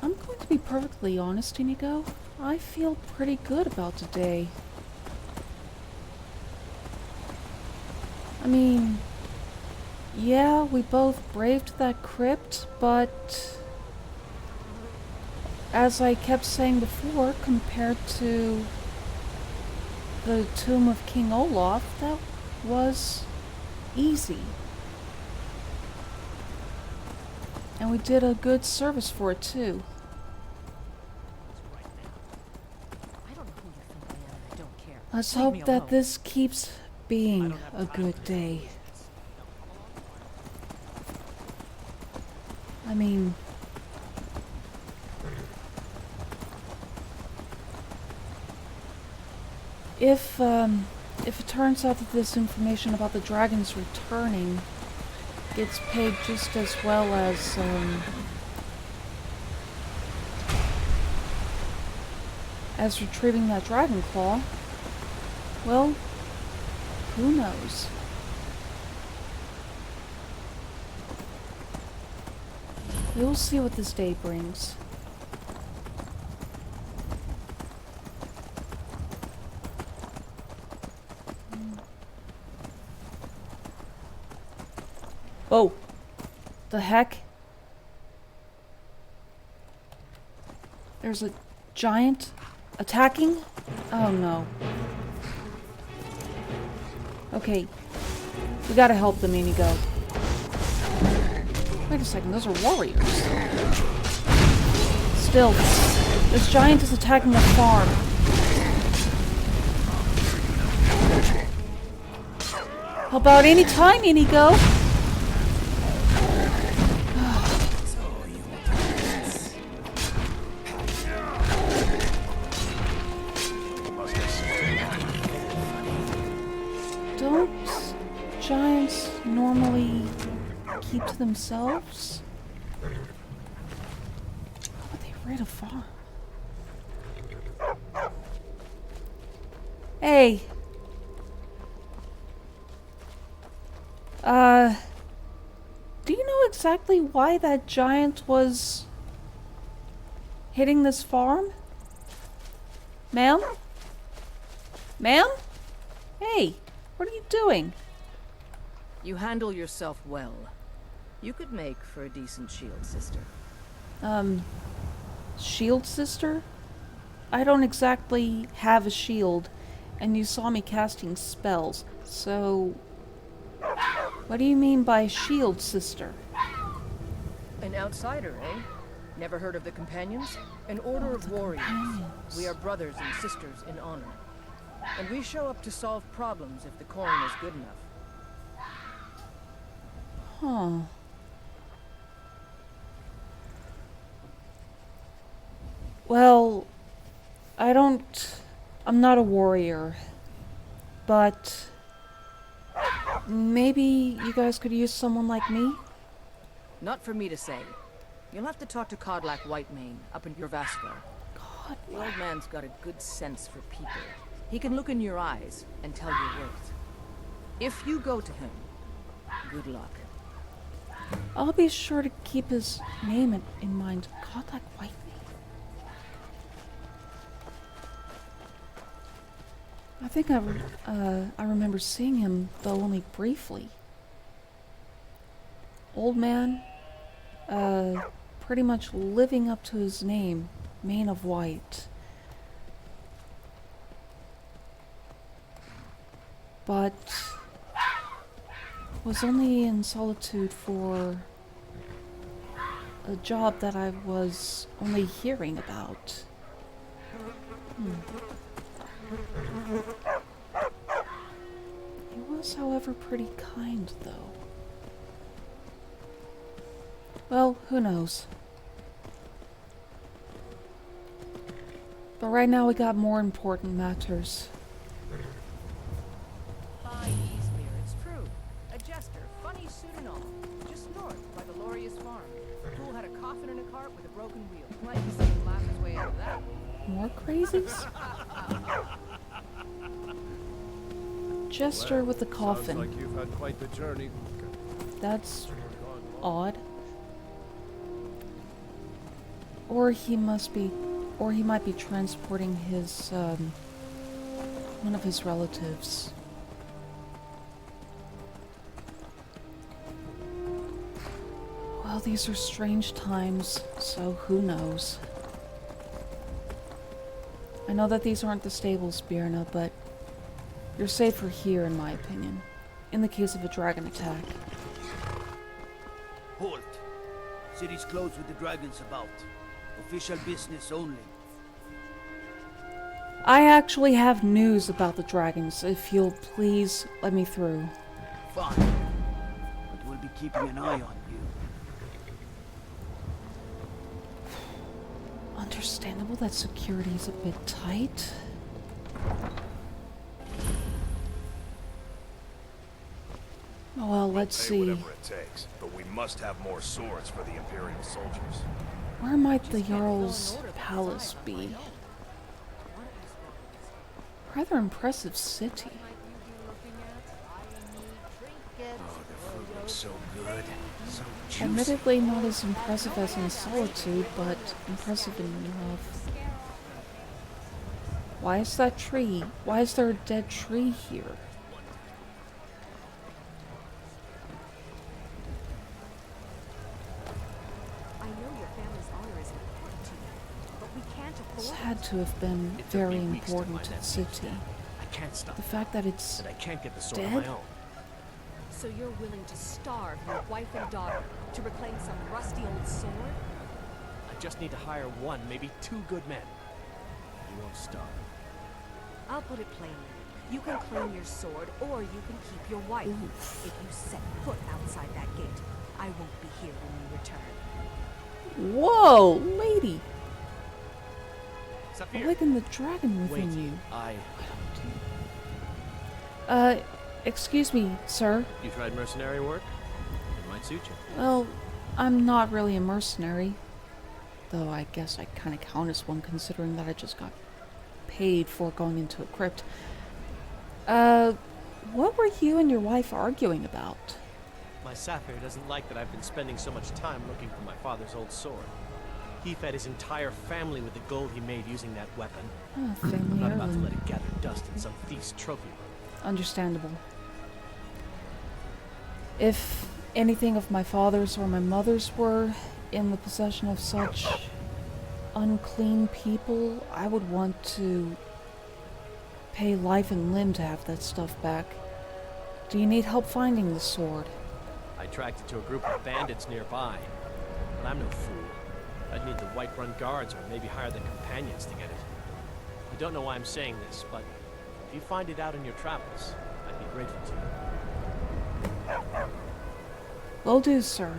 I'm going to be perfectly honest, Inigo. I feel pretty good about today. I mean, yeah, we both braved that crypt, but as I kept saying before, compared to the tomb of King Olaf, that was easy. And we did a good service for it too. Let's hope that this keeps being a good day. I mean, if it turns out that this information about the dragons returning gets paid just as well as retrieving that dragon claw, well, who knows? We'll see what this day brings. Oh, the heck? There's a giant attacking? Oh no. Okay, we gotta help them, Inigo. Wait a second, those are warriors. Still, this giant is attacking the farm. How about any time, Inigo? Don't giants normally keep to themselves? How would they raid a farm? Hey! Do you know exactly why that giant was hitting this farm? Ma'am? Ma'am? Hey, what are you doing? You handle yourself well. You could make for a decent shield sister. Shield sister? I don't exactly have a shield, and you saw me casting spells, so... What do you mean by shield sister? An outsider, eh? Never heard of the Companions? An order of warriors. Companions. We are brothers and sisters in honor. And we show up to solve problems if the coin is good enough. Huh. Well, I'm not a warrior, but maybe you guys could use someone like me? Not for me to say. You'll have to talk to Kodlak Whitemane up in Urvaskar. God, The old man's got a good sense for people. He can look in your eyes and tell your worth. If you go to him, good luck. I'll be sure to keep his name in mind. God, like Whitemane. I think I remember seeing him, though only briefly. Old man, pretty much living up to his name, Mane of White. But was only in solitude for a job that I was only hearing about. He was, however, pretty kind, though. Well, who knows? But right now we got more important matters. By Eastmere, it's true. A jester, funny suit and all. Just north by the Lorius farm. The fool had a coffin in a cart with a broken wheel. Might be someone laugh his way out of that. More crazies? Jester with the coffin. Sounds like you've had quite the journey. That's odd. Or he might be transporting his, one of his relatives. Well, these are strange times, so who knows? I know that these aren't the stables, Birna, but you're safer here, in my opinion, in the case of a dragon attack. Halt! City's closed with the dragons about. Official business only. I actually have news about the dragons, if you'll please let me through. Fine. But we'll be keeping an eye on you. Understandable that security is a bit tight. Well, let's see. Whatever it takes, but we must have more swords for the Imperial soldiers. Where might the Jarl's palace be? Rather impressive city. Oh, the food looks so good. So juicy. Admittedly not as impressive as in Solitude, but impressive enough. Why is that tree? Why is there a dead tree here? This had to have been very important to the city. I can't stop. The fact that it's And I can't get the sword dead? on my own. So you're willing to starve your wife and daughter to reclaim some rusty old sword? I just need to hire one, maybe two good men. You won't starve. I'll put it plainly. You can claim your sword, or you can keep your wife. Oof. If you set foot outside that gate, I won't be here when you return. Whoa, lady! Saphir, Awaken the dragon within wait. you. I... Excuse me, sir. You tried mercenary work? It might suit you. Well, I'm not really a mercenary. Though I guess I kind of count as one, considering that I just got paid for going into a crypt. What were you and your wife arguing about? My Saphir doesn't like that I've been spending so much time looking for my father's old sword. He fed his entire family with the gold he made using that weapon. Oh, I'm family not about to heirloom. let it gather dust in some thief's trophy room. Understandable. If anything of my father's or my mother's were in the possession of such unclean people, I would want to pay life and limb to have that stuff back. Do you need help finding the sword? I tracked it to a group of bandits nearby, but I'm no fool. I'd need the Whiterun guards or maybe hire the companions to get it. I don't know why I'm saying this, but if you find it out in your travels, I'd be grateful to you. Will do, sir.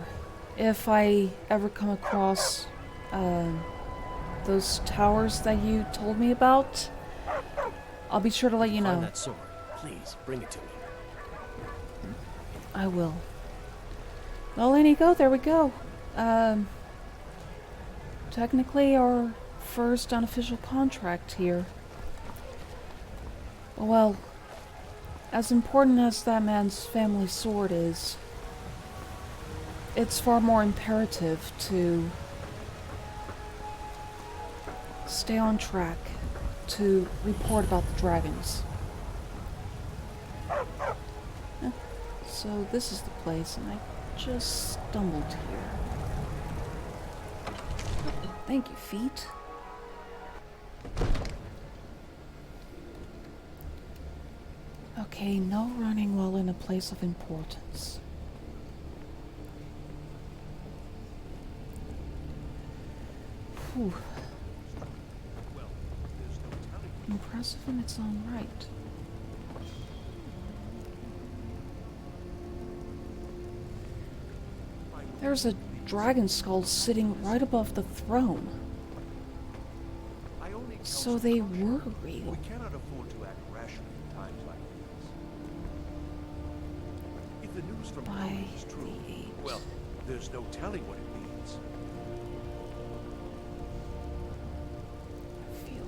If I ever come across those towers that you told me about, I'll be sure to let you Find know. that sword. Please, bring it to me. I will. Well, in you go. There we go. Technically our first unofficial contract here. Well, as important as that man's family sword is, it's far more imperative to stay on track, to report about the dragons. So this is the place, and I just stumbled here. Thank you, feet. Okay, no running while in a place of importance. Whew. Impressive in its own right. There's a dragon skull sitting right above the throne. So they were real. We cannot afford to act rashly in times like these. If the news from By Alduin is true, the age. well, there's no telling what it means. I feel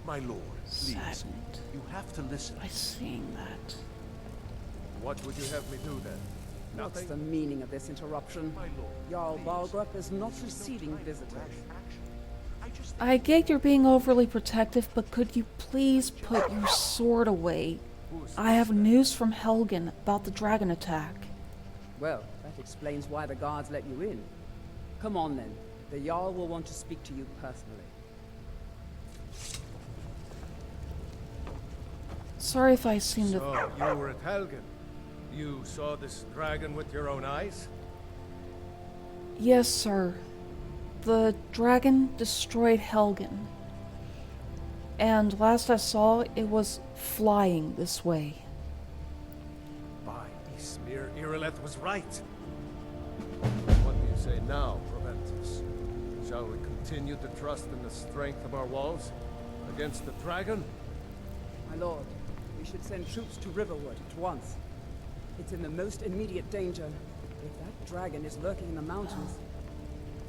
My lord, please, saddened you have to listen. by seeing that. What would you have me do then? What's the meaning of this interruption? Jarl Balgrup is not receiving visitors. I get you're being overly protective, but could you please put your sword away? I have news from Helgen about the dragon attack. Well, that explains why the guards let you in. Come on then. The Jarl will want to speak to you personally. Sorry if I seem to... So, you were at Helgen. You saw this dragon with your own eyes? Yes, sir. The dragon destroyed Helgen. And last I saw, it was flying this way. By Ismir, Irileth was right. What do you say now, Prometheus? Shall we continue to trust in the strength of our walls against the dragon? My lord, we should send troops to Riverwood at once. It's in the most immediate danger. If that dragon is lurking in the mountains...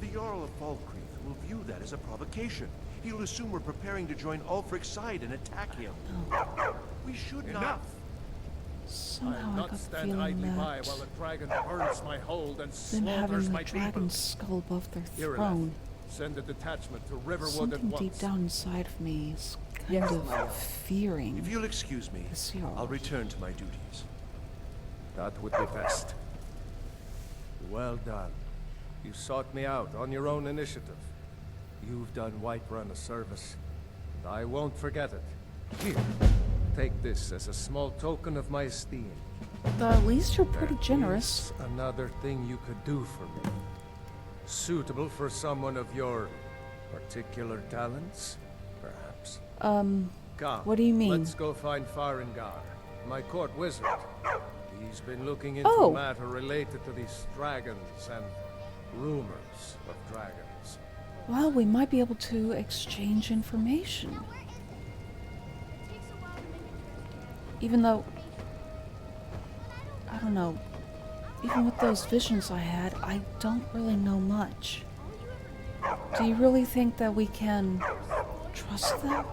The Jarl of Falkreath will view that as a provocation. He'll assume we're preparing to join Ulfric's side and attack him. We should not. Somehow I'll I not got the stand feeling idly by that while the dragon burns my hold and them having slaughters the my people. dragon's skull above their Irileth, throne, send a detachment to Riverwood at something once. deep down inside of me is kind Yes, my lord. of fearing If you'll excuse me, this Jarl. I'll return to my duties. That would be best. Well done. You sought me out on your own initiative. You've done Whiterun a service, and I won't forget it. Here, take this as a small token of my esteem. At least you're pretty There is generous. another thing you could do for me. Suitable for someone of your particular talents, perhaps. Come, What do you mean? let's go find Farengar, my court wizard. He's been looking into Oh. a matter related to these dragons and rumors of dragons. Well, we might be able to exchange information. Even though... I don't know. Even with those visions I had, I don't really know much. Do you really think that we can trust them?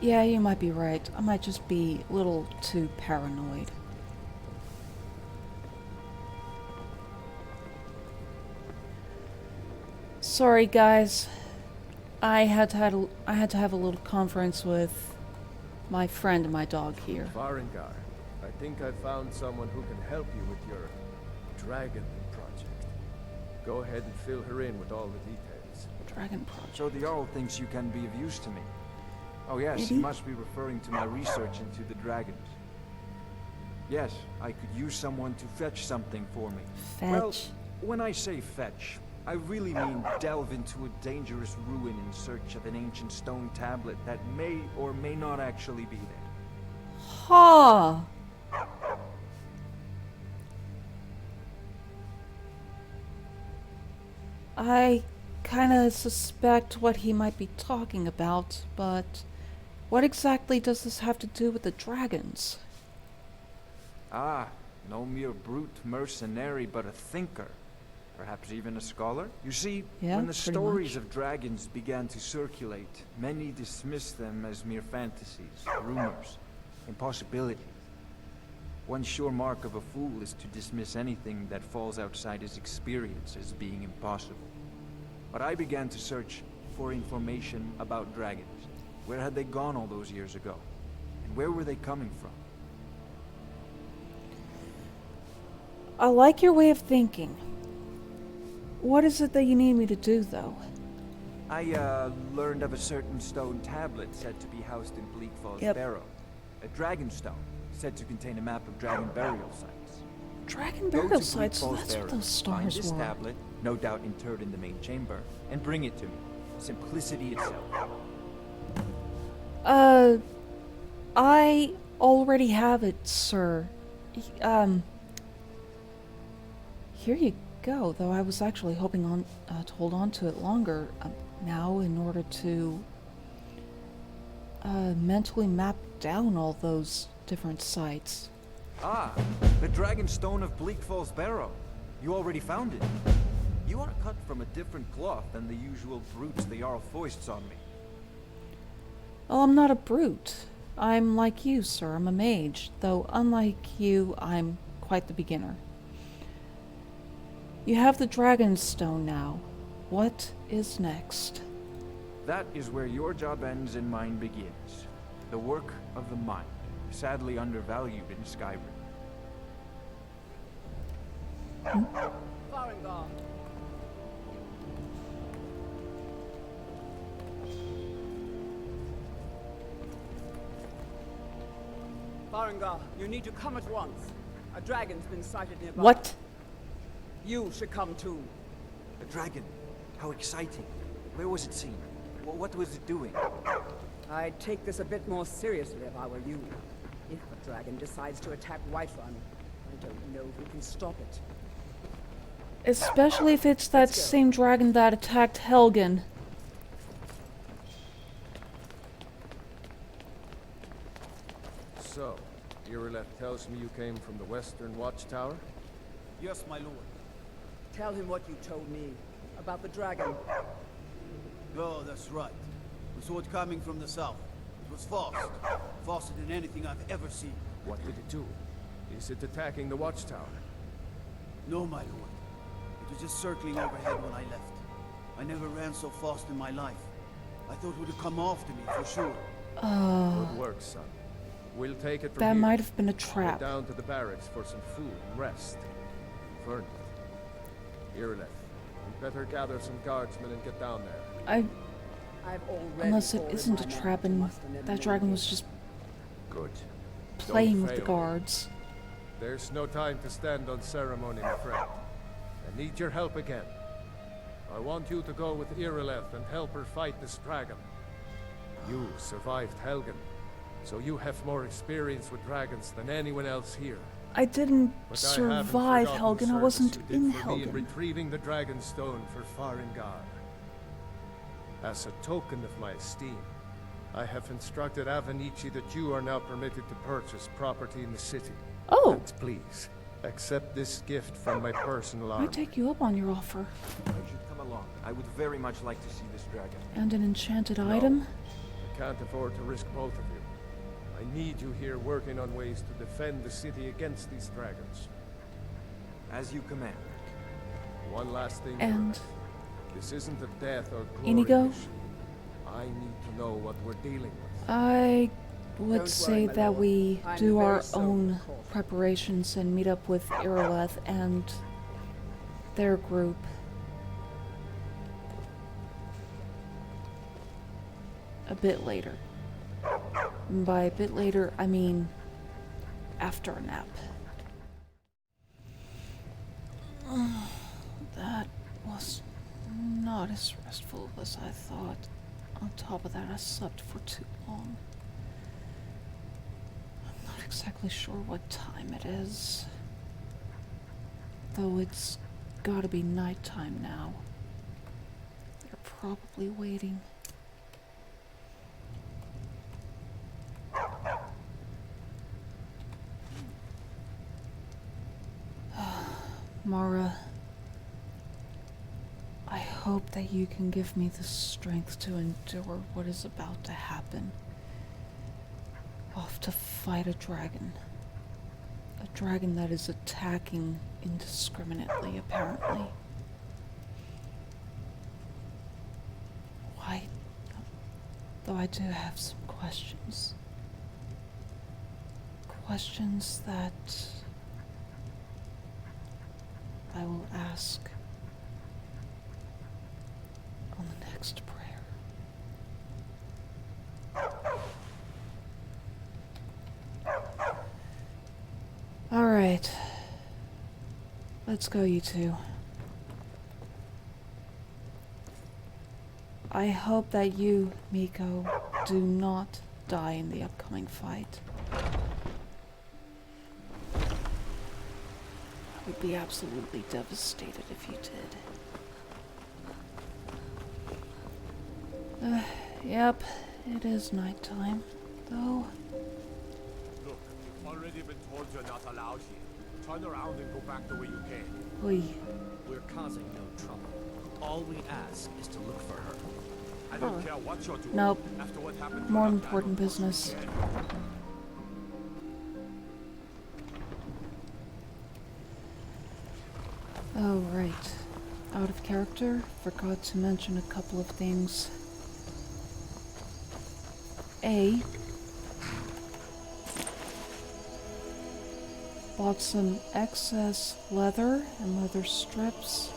Yeah, you might be right. I might just be a little too paranoid. Sorry, guys. I had to have a little conference with my friend and my dog here. Farengar, I think I found someone who can help you with your dragon project. Go ahead and fill her in with all the details. Dragon project. So the Jarl thinks you can be of use to me. Oh yes, Maybe? he must be referring to my research into the dragons. Yes, I could use someone to fetch something for me. Well, Fetch. when I say fetch, I really mean delve into a dangerous ruin in search of an ancient stone tablet that may or may not actually be there. Ha! I kinda suspect what he might be talking about, but what exactly does this have to do with the dragons? Ah, no mere brute mercenary, but a thinker. Perhaps even a scholar? You see, Yeah, when the pretty stories much. of dragons began to circulate, many dismissed them as mere fantasies, rumors, impossibilities. One sure mark of a fool is to dismiss anything that falls outside his experience as being impossible. But I began to search for information about dragons. Where had they gone all those years ago? And where were they coming from? I like your way of thinking. What is it that you need me to do, though? I learned of a certain stone tablet said to be housed in Bleak Falls Yep. Barrow. A dragon stone, said to contain a map of dragon burial sites. Dragon Go to burial Bleak sites, so Falls that's what Barrow, those find stars this were. tablet, no doubt interred in the main chamber, and bring it to me. Simplicity itself. I already have it, sir. Here you go, though I was actually hoping to hold on to it longer now in order to mentally map down all those different sites. Ah, the dragon stone of Bleak Falls Barrow. You already found it. You are cut from a different cloth than the usual brutes the Jarl foists on me. Oh, I'm not a brute. I'm like you, sir. I'm a mage. Though, unlike you, I'm quite the beginner. You have the Dragon's Stone now. What is next? That is where your job ends and mine begins. The work of the mind, sadly undervalued in Skyrim. Farengar. Farengar, you need to come at once. A dragon's been sighted nearby. What? You should come too. A dragon? How exciting. Where was it seen? What was it doing? I'd take this a bit more seriously if I were you. If a dragon decides to attack Whiterun, I don't know who can stop it. Especially if it's that same dragon that attacked Helgen. So, Irileth tells me you came from the Western Watchtower? Yes, my lord. Tell him what you told me about the dragon. Oh, that's right. We saw it coming from the south. It was fast. Faster than anything I've ever seen. What did it do? Is it attacking the Watchtower? No, my lord. It was just circling overhead when I left. I never ran so fast in my life. I thought it would have come after me, for sure. Good work, son. We'll take it from That here. might have been a Go trap. down to the barracks for some food and rest. Fern. Irileth, we better gather some guardsmen and get down there. I've already Unless it ordered isn't my a men trap to and muster an that dragon was immediate- just Good. playing with the fail. guards. There's no time to stand on ceremony, my friend. I need your help again. I want you to go with Irileth and help her fight this dragon. You survived Helgen, so you have more experience with dragons than anyone else here. I didn't But I haven't survive forgotten Helgen. I the service wasn't you did in for me in Helgen. retrieving the Dragon's Stone for Farengar. As a token of my esteem, I have instructed Avenici that you are now permitted to purchase property in the city. Oh, And please, accept this gift from my personal I army. take you up on your offer. You should come along. I would very much like to see this dragon. And an enchanted No. item? I can't afford to risk both of you. I need you here working on ways to defend the city against these dragons. As you command. One last thing. And Irileth. This isn't a death or glory Inigo? mission. I need to know what we're dealing with. I would Don't say worry, my that lord. we I'm do very our sorry, own of course. preparations and meet up with Irileth and their group. A bit later. And by a bit later, I mean after a nap. That was not as restful as I thought. On top of that, I slept for too long. I'm not exactly sure what time it is. Though it's gotta be nighttime now. They're probably waiting. Mara, I hope that you can give me the strength to endure what is about to happen. Off to fight a dragon. A dragon that is attacking indiscriminately, apparently. Why? Though I do have some questions. Questions that I will ask on the next prayer. All right. Let's go, you two. I hope that you, Miko, do not die in the upcoming fight. I would be absolutely devastated if you did. Yep, it is nighttime, though. Look, you've already been told you're not allowed here. Turn around and go back the way you came. Oy. We're causing no trouble. All we ask is to look for her. I don't care what you're doing. Nope. After what happened to More us, I important don't trust you business. again. Oh, right. Out of character. Forgot to mention a couple of things. A. Bought some excess leather and leather strips.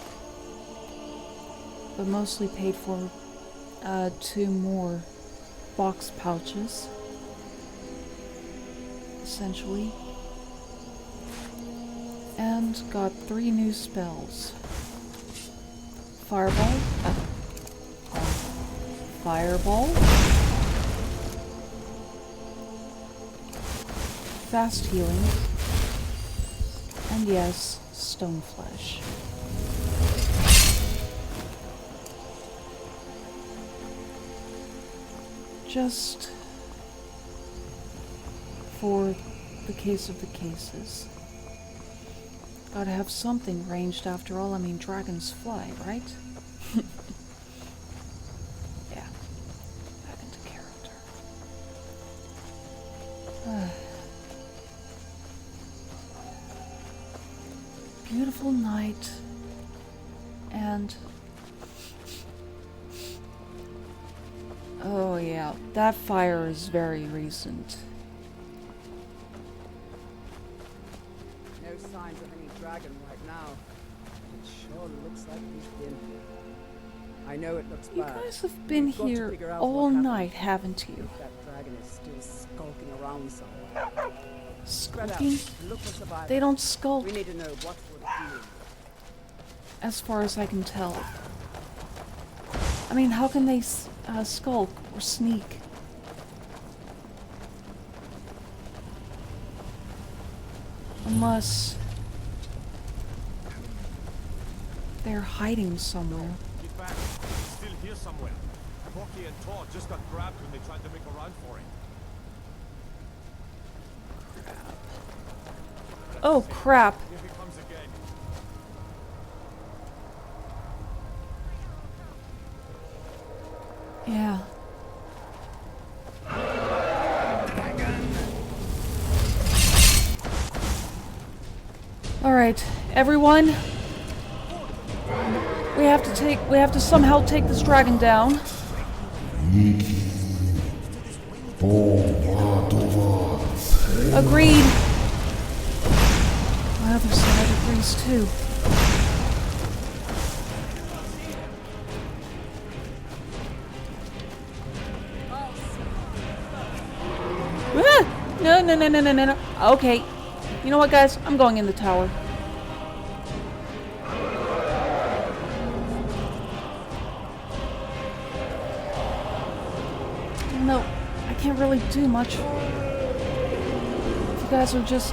But mostly paid for 2 more box pouches. Essentially. And got 3 new spells. Fireball. Fireball. Fast healing. And yes, stone flesh. Just for the case of the cases. Gotta have something ranged after all. I mean, dragons fly, right? Yeah. Back into character. Beautiful night. And... oh yeah, that fire is very recent. No signs of any dragon right now. It sure looks like he's been here. I know it looks You bad. guys have been We've got to here figure out all what happened. night, haven't you? If that dragon is still skulking around somewhere. Spread out. Skulking? Look for survivors. They don't skulk, We need to know what we're doing. as far as I can tell. I mean, how can they skulk or sneak? Unless they're hiding somewhere. Get back. He's still here somewhere. Rocky and Thor just got grabbed when they tried to make a run for it. Oh crap! Here he comes again. Yeah. All right, everyone. We have to somehow take this dragon down. Agreed. My other side agrees too. Ah! No. Okay. You know what, guys? I'm going in the tower. No, I can't really do much. If you guys are just...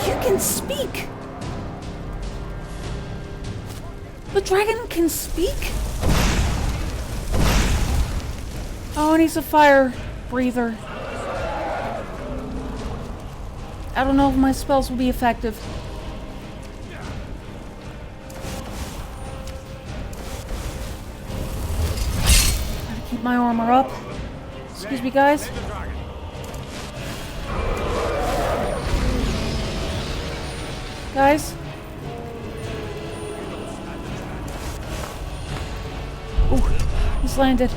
You can speak! The dragon can speak? Oh, and he's a fire breather. I don't know if my spells will be effective. Gotta keep my armor up. Excuse me, guys. Guys? Ooh, he's landed.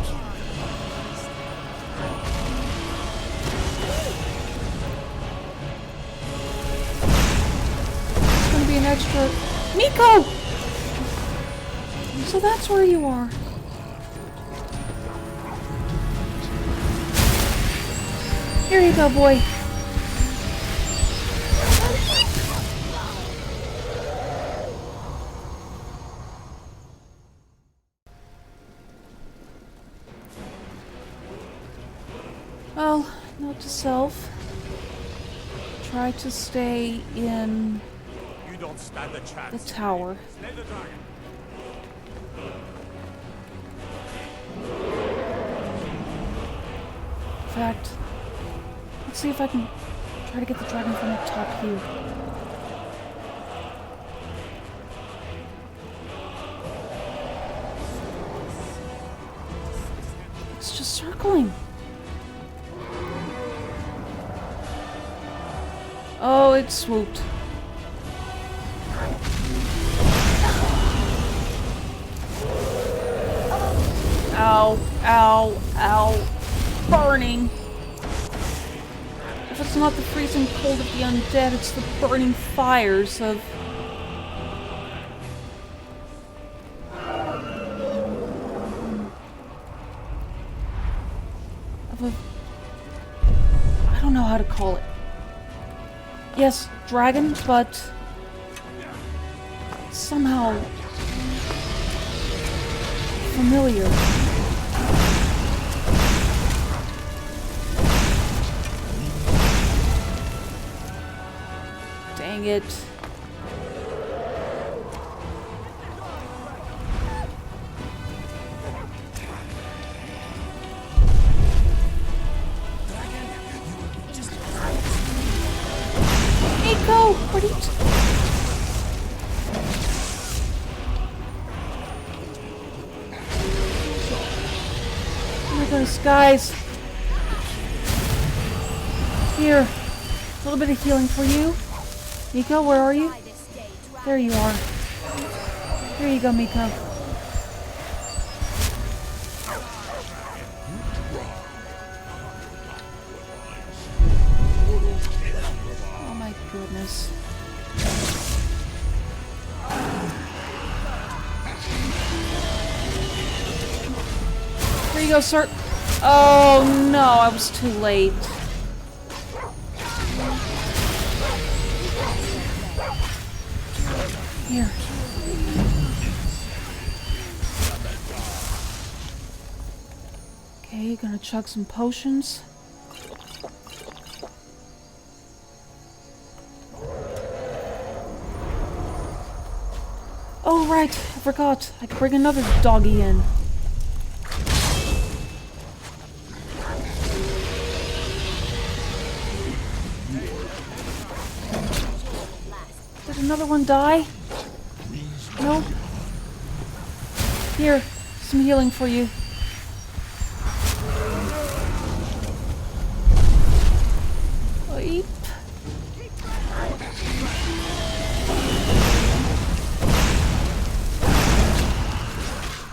It's gonna be an extra... Nico! So that's where you are. Here you go, boy. Well, note to self. Try to stay in You don't stand a the chance. tower. Slay the dragon. In fact, let's see if I can Try to get the dragon from up top here. It's just circling. Oh, it swooped. Ow, ow, ow. Burning. If it's not the freezing cold of the undead, it's the burning fires of... I don't know how to call it. Yes, dragon, but somehow familiar. Dang it. Nico, what are you Oh my goodness, guys. Here. A little bit of healing for you. Miko, where are you? There you are. Here you go, Miko. Oh my goodness. Here you go, sir. Oh no, I was too late. Here. Okay, gonna chug some potions. Oh right, I forgot. I could bring another doggy in. Did another one die? Nope. Here, some healing for you. Wait.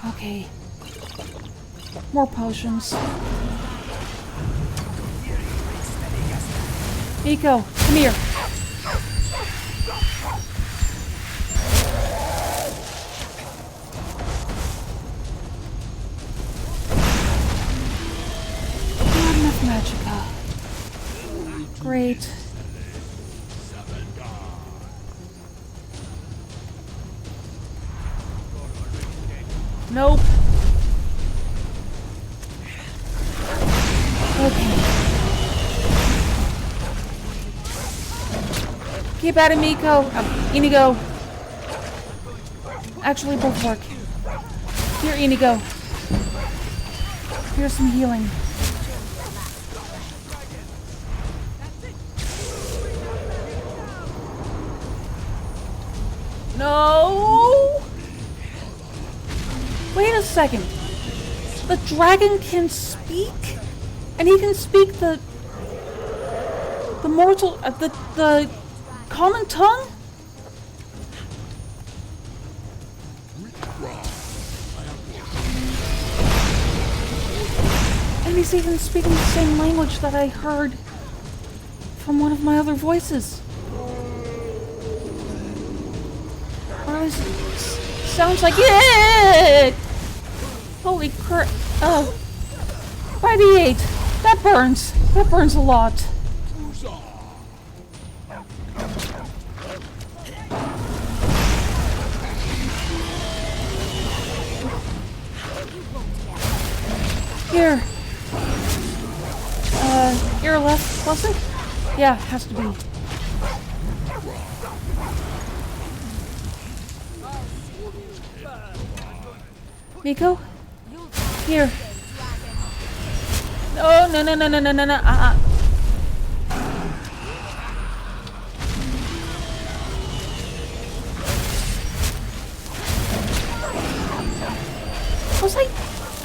Okay. More potions. Miko, come here. Magicka. Great. Nope. Okay. Keep at it, Miko. Inigo. Actually, both work. Here, Inigo. Here's some healing. No! Wait a second. The dragon can speak? And he can speak the mortal, the common tongue? And he's even speaking the same language that I heard from one of my other voices. Sounds like it. Holy crap! Oh, 5d8. That burns. That burns a lot. Here. Ear left, was it? Yeah, has to be. Miko? Here. No.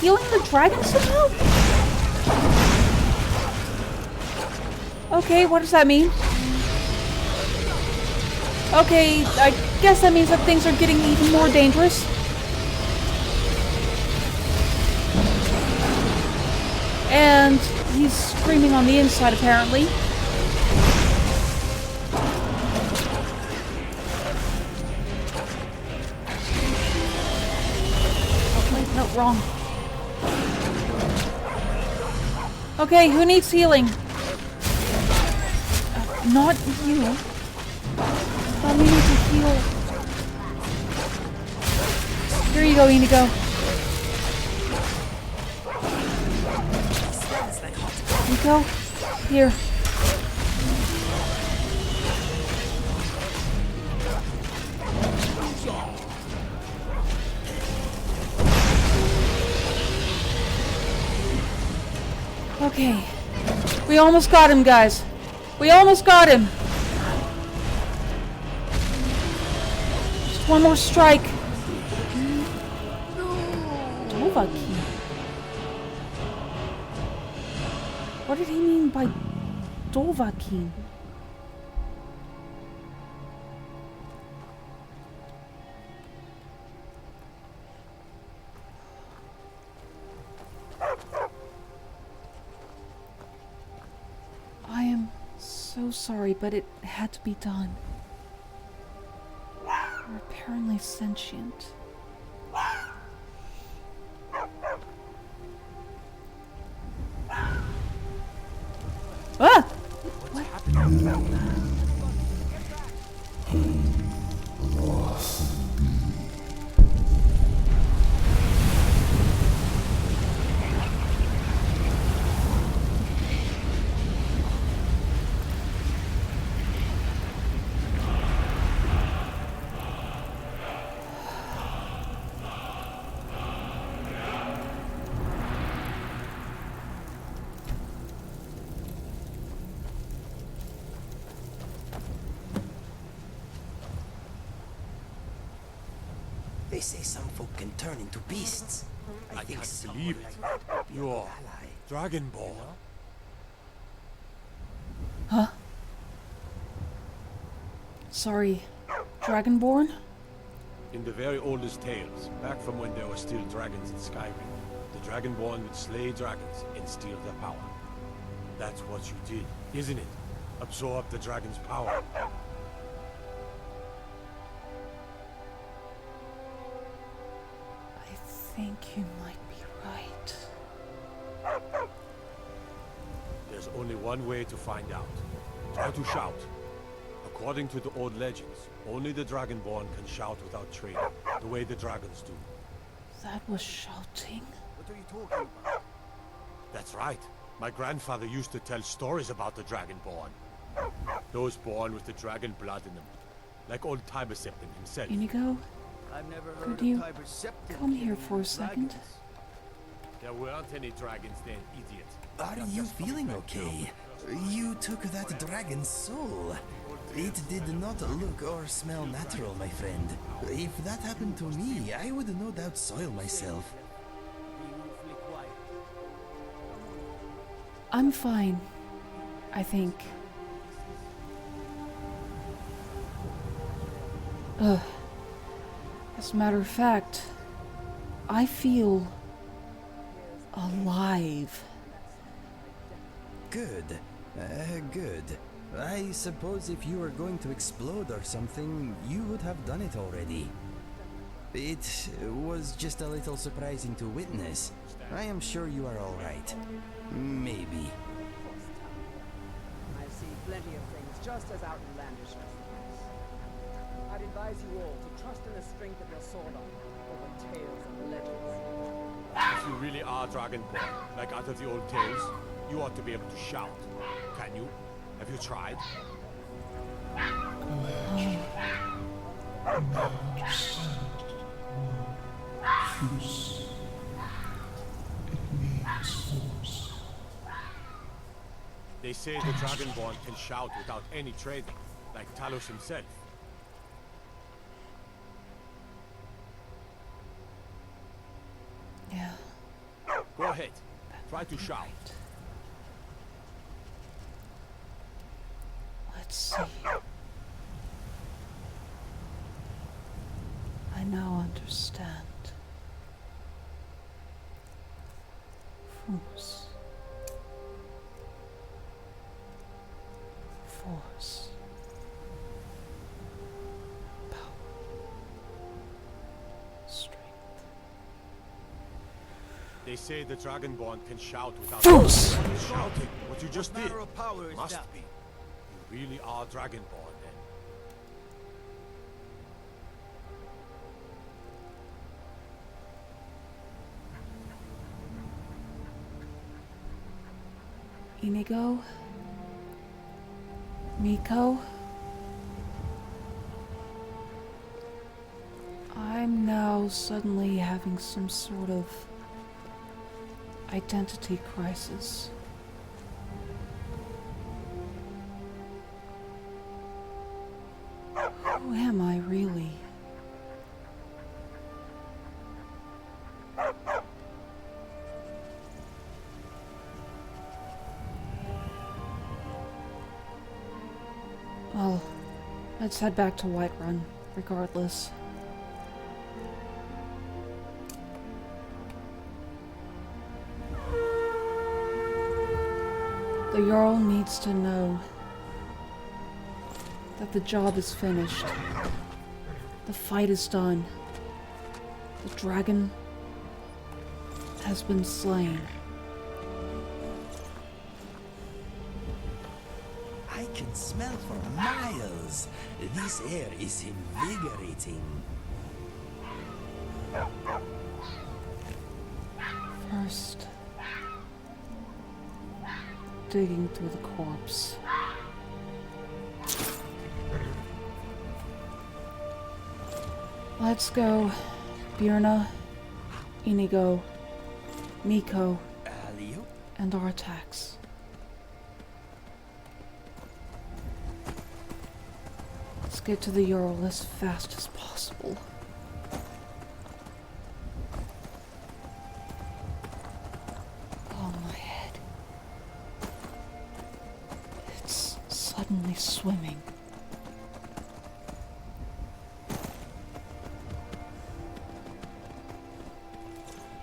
healing the dragon somehow? Okay, what does that mean? Okay, I guess that means that things are getting even more dangerous. And he's screaming on the inside, apparently. No, wrong. Okay, who needs healing? Not you. But we need to heal. Here you go, Inigo. Nico, here. Okay. We almost got him, guys. We almost got him. Just one more strike. Dovahkiin. What did he mean by Dovahkiin? I am so sorry, but it had to be done. You're apparently sentient. Ah! What? They say some folk can turn into beasts. I can't believe it. You're Dragonborn. Huh? Sorry, Dragonborn? In the very oldest tales, back from when there were still dragons in Skyrim, the Dragonborn would slay dragons and steal their power. That's what you did, isn't it? Absorb the dragon's power. I think you might be right. There's only one way to find out. Try to shout. According to the old legends, only the Dragonborn can shout without training, the way the dragons do. That was shouting. What are you talking about? That's right. My grandfather used to tell stories about the Dragonborn. Those born with the dragon blood in them. Like old Tiber Septim himself. Inigo, I've never heard could of you Tiber Septim come here killing for a second? dragons. There weren't any dragons then, idiot. Are you feeling okay? You took that dragon's soul. It did not look or smell natural, my friend. If that happened to me, I would no doubt soil myself. I'm fine, I think. As a matter of fact, I feel alive. Good. Good. I suppose if you were going to explode or something, you would have done it already. It was just a little surprising to witness. I am sure you are all right. Maybe. I've seen plenty of things just as outlandish as these. I'd advise you all to trust in the strength of your sword arm over tales and legends. If you really are Dragonborn, like out of the old tales, you ought to be able to shout. Can you? Have you tried? They say the Dragonborn can shout without any training, like Talos himself. Yeah, Go ahead. Try to shout. Right. Let's see. I now understand. Force. Force. Power. Strength. They say the Dragonborn can shout without Force! shouting. What you just What did. manner of power is Must that? be. You really are Dragonborn then. Inigo? Miko? I'm now suddenly having some sort of identity crisis. Who am I really? Well, let's head back to Whiterun, regardless. The Jarl needs to know that the job is finished. The fight is done. The dragon has been slain. I can smell for miles. This air is invigorating. First, digging through the corpse. Let's go, Birna, Inigo, Miko, Alio? and our attacks. Let's get to the Jarl as fast as possible. Oh, my head. It's suddenly swimming.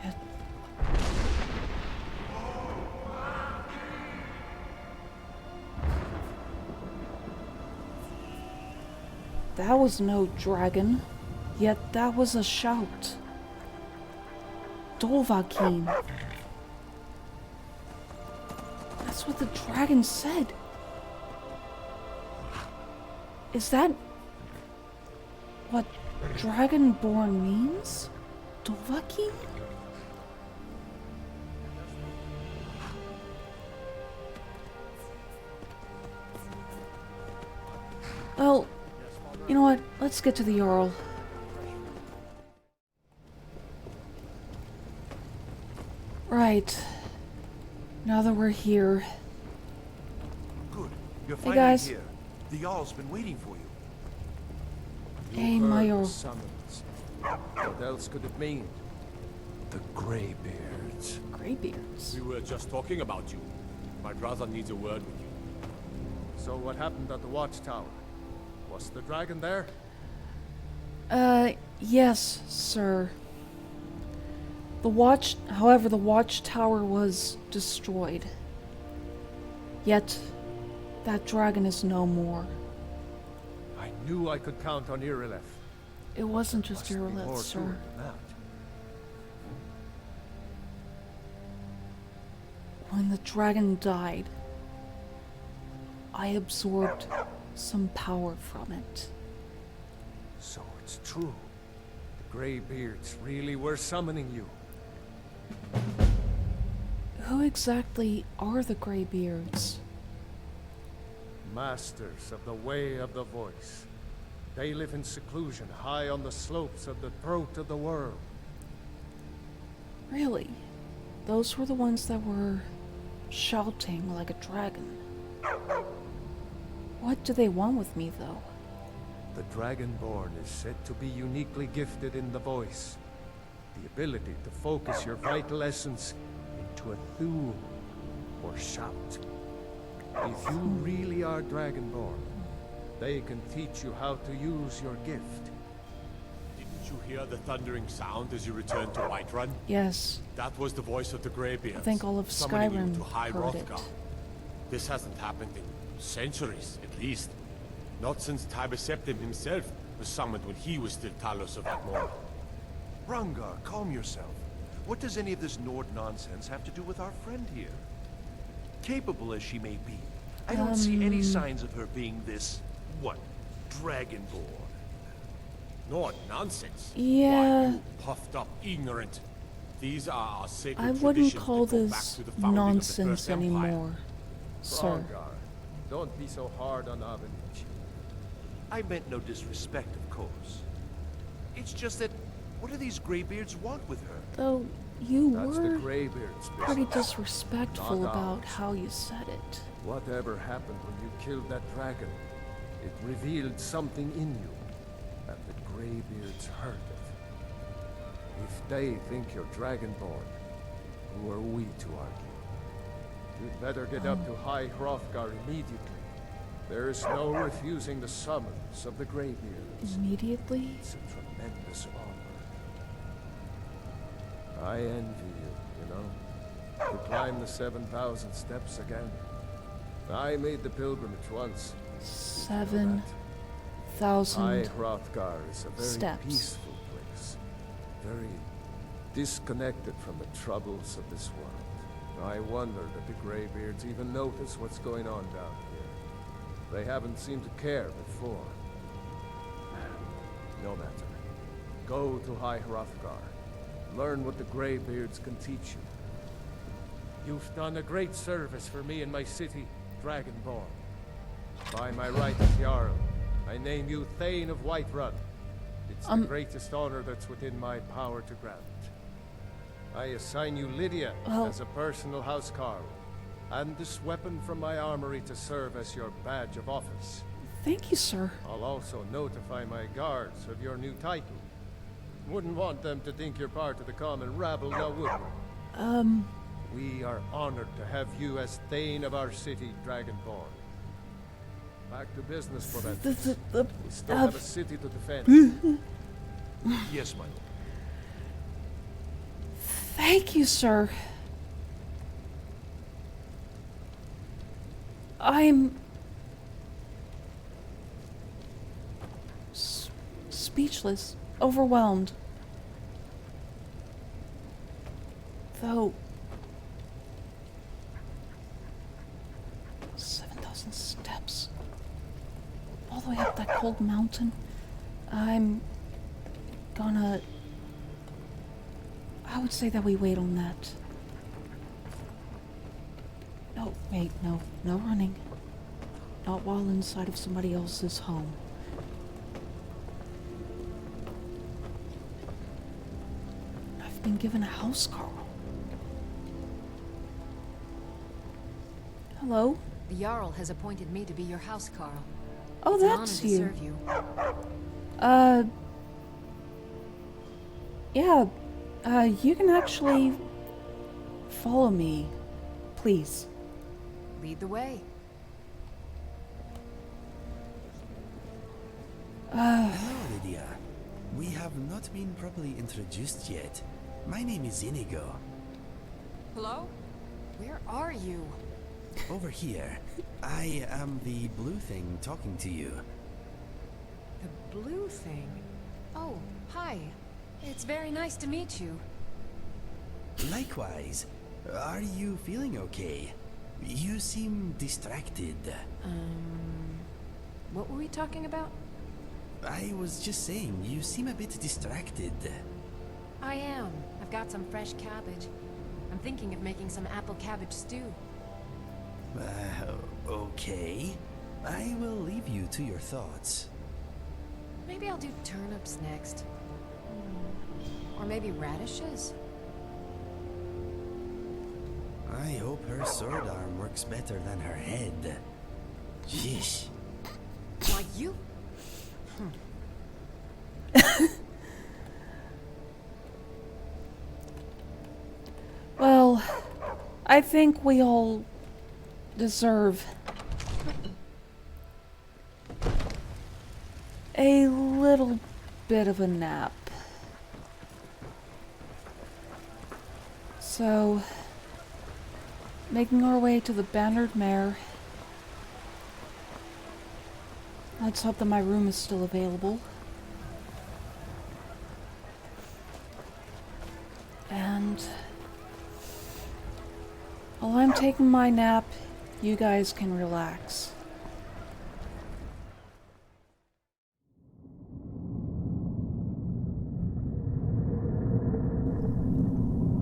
Yet that was no dragon, yet that was a shout. Dovahkiin. That's what the dragon said. Is that what Dragonborn means? Dovahkiin? Well, you know what? Let's get to the Jarl. Right. Now that we're here, Good. You're Hey, finally guys. here. The Jarl's been waiting for you. Hey, You heard Mayor. the summons. What else could it mean? The Greybeards. Greybeards. We were just talking about you. My brother needs a word with you. So what happened at the watchtower? Was the dragon there? Yes, sir. However, the watchtower was destroyed. Yet, that dragon is no more. I knew I could count on Irileth. It wasn't just Must be your more lips, to sir. it than that. When the dragon died, I absorbed some power from it. So it's true. The Greybeards really were summoning you. Who exactly are the Greybeards? Masters of the Way of the Voice. They live in seclusion high on the slopes of the throat of the world. Really? Those were the ones that were shouting like a dragon. What do they want with me, though? The Dragonborn is said to be uniquely gifted in the voice. The ability to focus your vital essence to a Thule or shout. If you really are Dragonborn, they can teach you how to use your gift. Didn't you hear the thundering sound as you returned to Whiterun? Yes, That was the voice of the Greybeards. I think all of summoning you Skyrim to High heard it. Hrothgar. This hasn't happened in centuries, at least. Not since Tiber Septim himself was summoned when he was still Talos of Atmor. Rungar, calm yourself. What does any of this Nord nonsense have to do with our friend here? Capable as she may be, I don't see any signs of her being this, what, Dragonborn. No nonsense. Yeah. Why, you puffed up ignorant. These are our sacred I wouldn't traditions call that go back this to the founding of the nonsense First Empire. anymore, sir. Hrothgar, don't be so hard on Avenich. I meant no disrespect, of course. It's just that, what do these Greybeards want with her? Though you That's the were Greybeards' pretty business. disrespectful Not about ours. how you said it. Whatever happened when you killed that dragon, it revealed something in you, and the Greybeards heard it. If they think you're Dragonborn, who are we to argue? You'd better get up to High Hrothgar immediately. There's no refusing the summons of the Greybeards. Immediately? It's a tremendous honor. I envy you know? To climb the 7,000 steps again. I made the pilgrimage once. High 7,000. Hrothgar is a very steps. peaceful place. Very disconnected from the troubles of this world. I wonder that the Greybeards even notice what's going on down here. They haven't seemed to care before. No matter. Go to High Hrothgar. Learn what the Greybeards can teach you. You've done a great service for me and my city, Dragonborn. By my right as Jarl, I name you Thane of Whiterun. It's the greatest honor that's within my power to grant. I assign you Lydia as a personal housecarl, and this weapon from my armory to serve as your badge of office. Thank you, sir. I'll also notify my guards of your new title. Wouldn't want them to think you're part of the common rabble, now would we? We are honored to have you as Thane of our city, Dragonborn. Back to business, Prometheus. We still have a city to defend. Yes, my lord. Thank you, sir. I'm speechless, overwhelmed. Though 7,000 steps all the way up that cold mountain. I'm gonna... I would say that we wait on that. No, wait, no running. Not while inside of somebody else's home. I've been given a housecarl. Hello? The Jarl has appointed me to be your housecarl. Oh, It's an honor that's to you. serve you. Yeah, you can actually follow me, please. Lead the way. Hello, Lydia. We have not been properly introduced yet. My name is Inigo. Hello? Where are you? Over here. I am the blue thing talking to you. The blue thing. Oh, hi. It's very nice to meet you. Likewise. Are you feeling okay? You seem distracted. What were we talking about? I was just saying, you seem a bit distracted. I am. I've got some fresh cabbage. I'm thinking of making some apple cabbage stew. Okay. I will leave you to your thoughts. Maybe I'll do turnips next. Or maybe radishes? I hope her sword arm works better than her head. Sheesh. Why, you... Well, I think we all deserve a little bit of a nap. So, making our way to the Bannered Mare. Let's hope that my room is still available. And while I'm taking my nap, you guys can relax.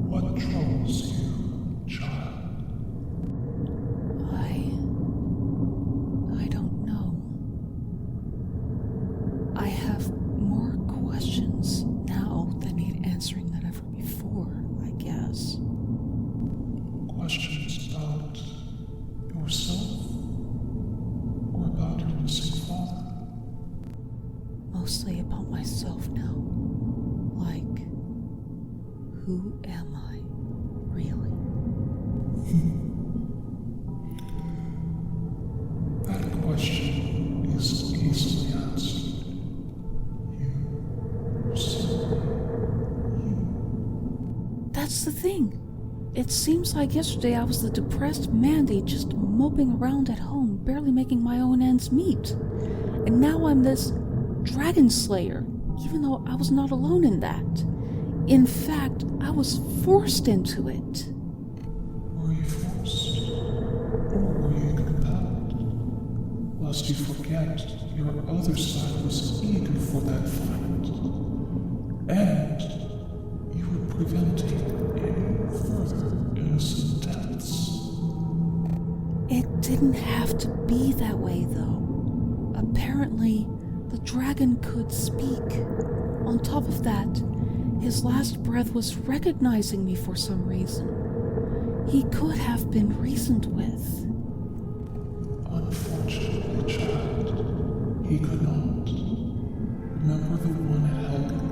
What troubles you, child? I don't know. I have more questions now than need answering than ever before, I guess. Questions about yourself? Or about your missing father? Mostly about myself now. Like, who am I, really? That question is easily answered. You simply you. That's the thing. It seems like yesterday I was the depressed Mandy just moping around at home, barely making my own ends meet. And now I'm this dragon slayer, even though I was not alone in that. In fact, I was forced into it. Were you forced? Or were you compelled? Lest you forget, your other side was eager for that fight. And you were preventing any further innocent deaths. It didn't have to be that way, though. Apparently, the dragon could speak. On top of that, his last breath was recognizing me for some reason. He could have been reasoned with. Unfortunately, child, he could not. Remember the one at Helgen?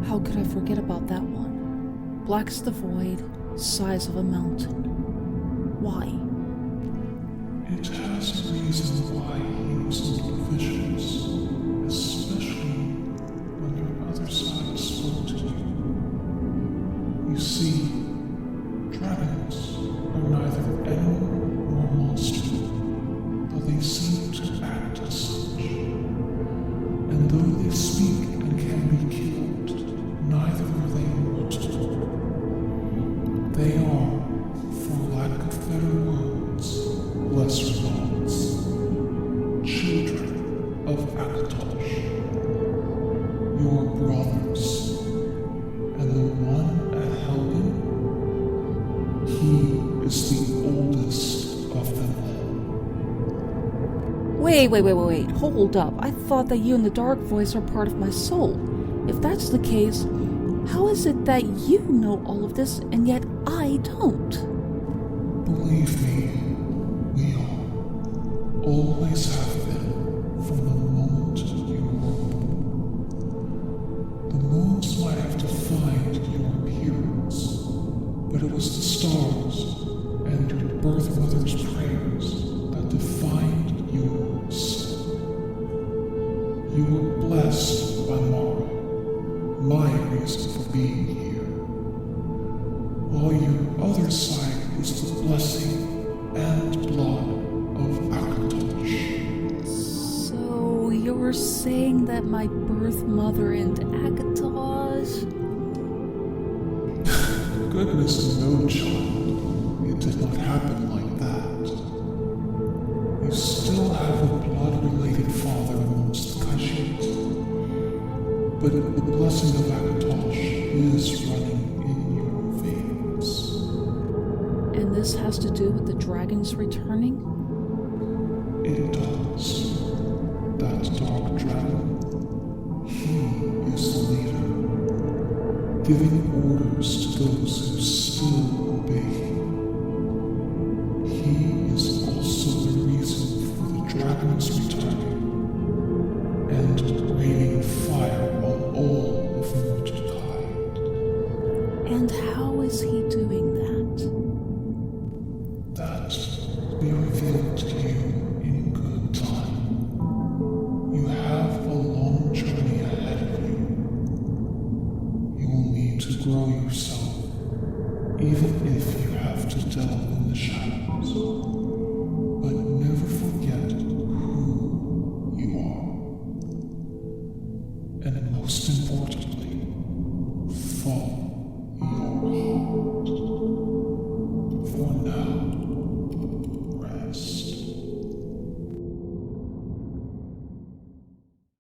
How could I forget about that one? Black as the void, size of a mountain. Why? It has a reason why he was Unofficials, especially when your other side spoke to you. You see, dragons are neither animal nor monster, though they seem to act as such. And though they speak and can be killed, neither are they mortal. They are, for lack of better words, lesser gods, children of Akatosh, your brothers, and the one at Helgen, he is the oldest of them all. Wait, hold up. I thought that you and the Dark Voice are part of my soul. If that's the case, how is it that you know all of this and yet I don't? Believe me, we are. Always have been, from the moment you were born. The moons might have defined your appearance, but it was the stars and your birth mother's prayers that defined yours. You were blessed by Mara, my reason for being here, while your other side is the blessing and blood of Akatosh. So you're saying that my birth mother and Akatosh? Goodness no, child. It did not happen like that. You still have a blood-related father amongst the Kashit. But the blessing of Akatosh is running in your veins. And this has to do with the dragons returning? It does. That dark dragon, he is the leader, giving orders to those who still obey him. He is also the reason for the dragon's returning and raining fire on all of Mortal. And how is he doing that? even if you have to delve in the shadows. But never forget who you are. And most importantly, follow